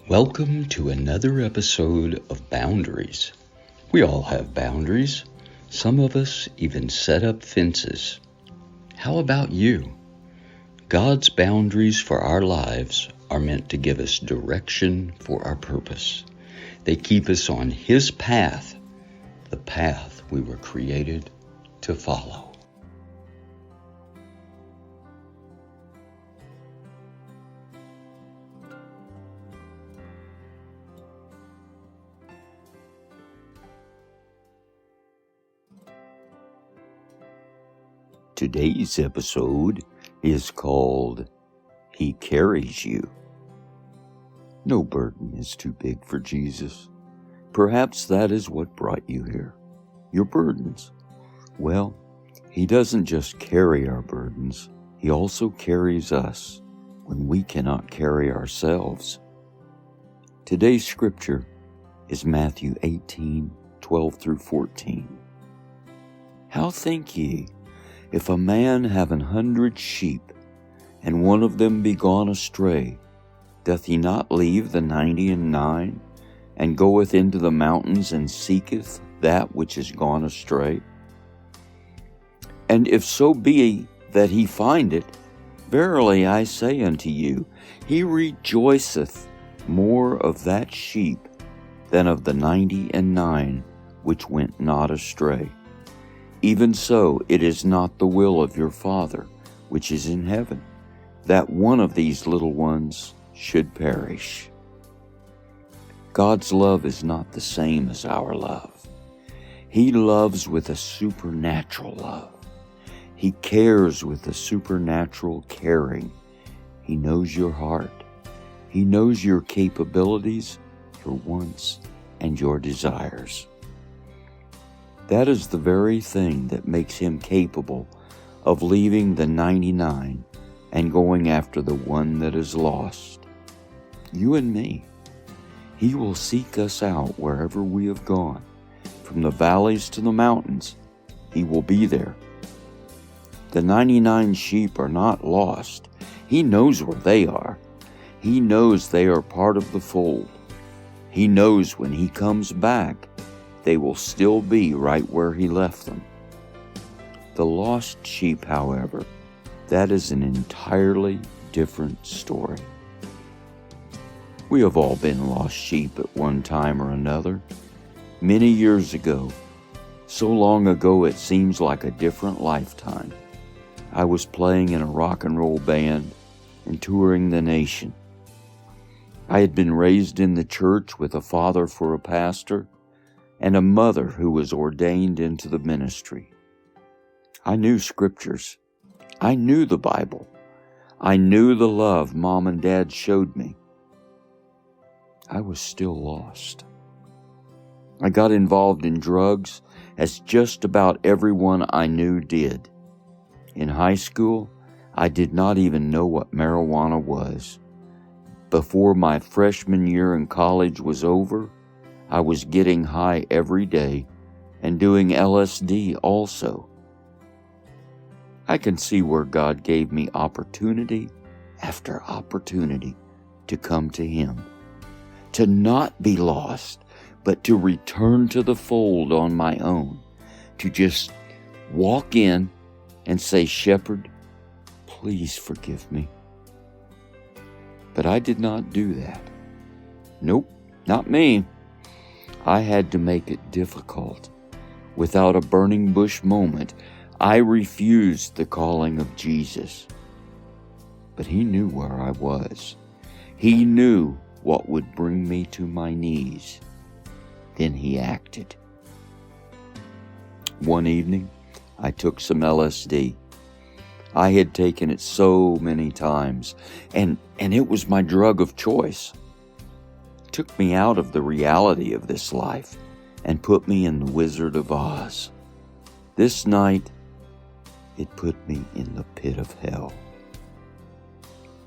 Welcome to another episode of Boundaries. We all have boundaries. Some of us even set up fences. How about you? God's boundaries for our lives are meant to give us direction for our purpose. They keep us on His path, the path we were created to follow. Today's episode is called He Carries You. No burden is too big for Jesus. Perhaps that is what brought you here, your burdens. Well, He doesn't just carry our burdens, He also carries us when we cannot carry ourselves. Today's scripture is Matthew 18:12 through 14. How think ye, if a man have 100 sheep, and one of them be gone astray, doth he not leave the 99, and goeth into the mountains, and seeketh that which is gone astray? And if so be that he find it, verily I say unto you, he rejoiceth more of that sheep than of the 99 which went not astray. Even so, it is not the will of your Father, which is in heaven, that one of these little ones should perish. God's love is not the same as our love. He loves with a supernatural love. He cares with a supernatural caring. He knows your heart. He knows your capabilities, your wants, and your desires. That is the very thing that makes Him capable of leaving the 99 and going after the one that is lost. You and me. He will seek us out wherever we have gone. From the valleys to the mountains, He will be there. The 99 sheep are not lost. He knows where they are. He knows they are part of the fold. He knows when He comes back, they will still be right where He left them. The lost sheep, however, that is an entirely different story. We have all been lost sheep at one time or another. Many years ago, so long ago it seems like a different lifetime, I was playing in a rock and roll band and touring the nation. I had been raised in the church with a father for a pastor and a mother who was ordained into the ministry. I knew scriptures. I knew the Bible. I knew the love Mom and Dad showed me. I was still lost. I got involved in drugs, as just about everyone I knew did. In high school, I did not even know what marijuana was. Before my freshman year in college was over, I was getting high every day and doing LSD also. I can see where God gave me opportunity after opportunity to come to Him, to not be lost, but to return to the fold on my own, to just walk in and say, "Shepherd, please forgive me." But I did not do that. Nope, not me. I had to make it difficult. Without a burning bush moment, I refused the calling of Jesus. But He knew where I was. He knew what would bring me to my knees. Then He acted. One evening, I took some LSD. I had taken it so many times, and it was my drug of choice. It took me out of the reality of this life and put me in the Wizard of Oz. This night, it put me in the pit of hell.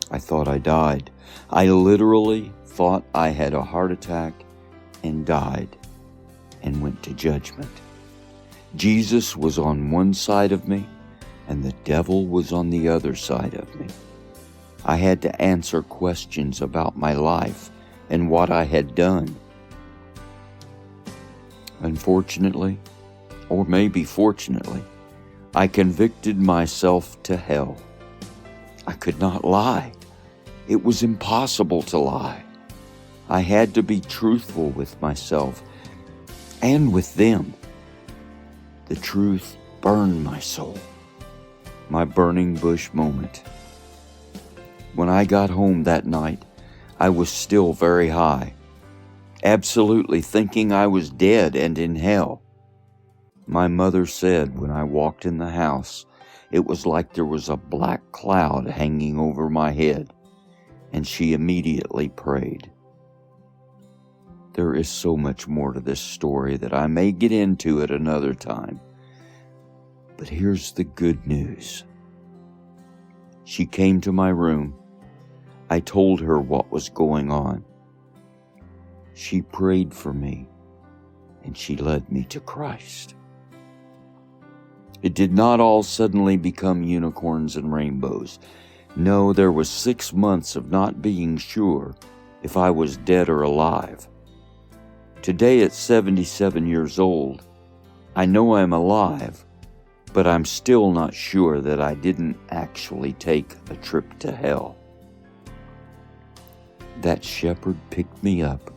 I thought I died. I literally thought I had a heart attack and died and went to judgment. Jesus was on one side of me, and the devil was on the other side of me. I had to answer questions about my life and what I had done. Unfortunately, or maybe fortunately, I convicted myself to hell. I could not lie. It was impossible to lie. I had to be truthful with myself and with them. The truth burned my soul. My burning bush moment. When I got home that night, I was still very high, absolutely thinking I was dead and in hell. My mother said when I walked in the house, it was like there was a black cloud hanging over my head, and she immediately prayed. There is so much more to this story that I may get into at another time. But here's the good news. She came to my room. I told her what was going on. She prayed for me, and she led me to Christ. It did not all suddenly become unicorns and rainbows. No, there was 6 months of not being sure if I was dead or alive. Today at 77 years old, I know I'm alive, but I'm still not sure that I didn't actually take a trip to hell. That shepherd picked me up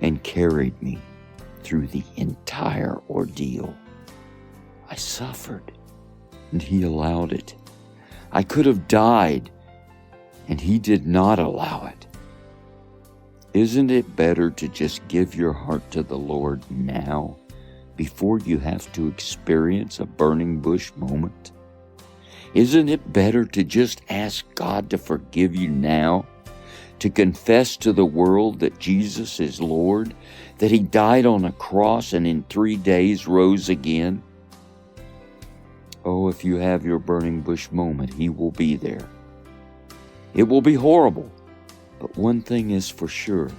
and carried me through the entire ordeal. I suffered, and he allowed it. I could have died, and he did not allow it. Isn't it better to just give your heart to the Lord now before you have to experience a burning bush moment? Isn't it better to just ask God to forgive you now, to confess to the world that Jesus is Lord, that he died on a cross and in 3 days rose again? Oh, if you have your burning bush moment, he will be there. It will be horrible, but one thing is for sure.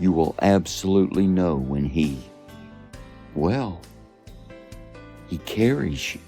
You will absolutely know when he carries you.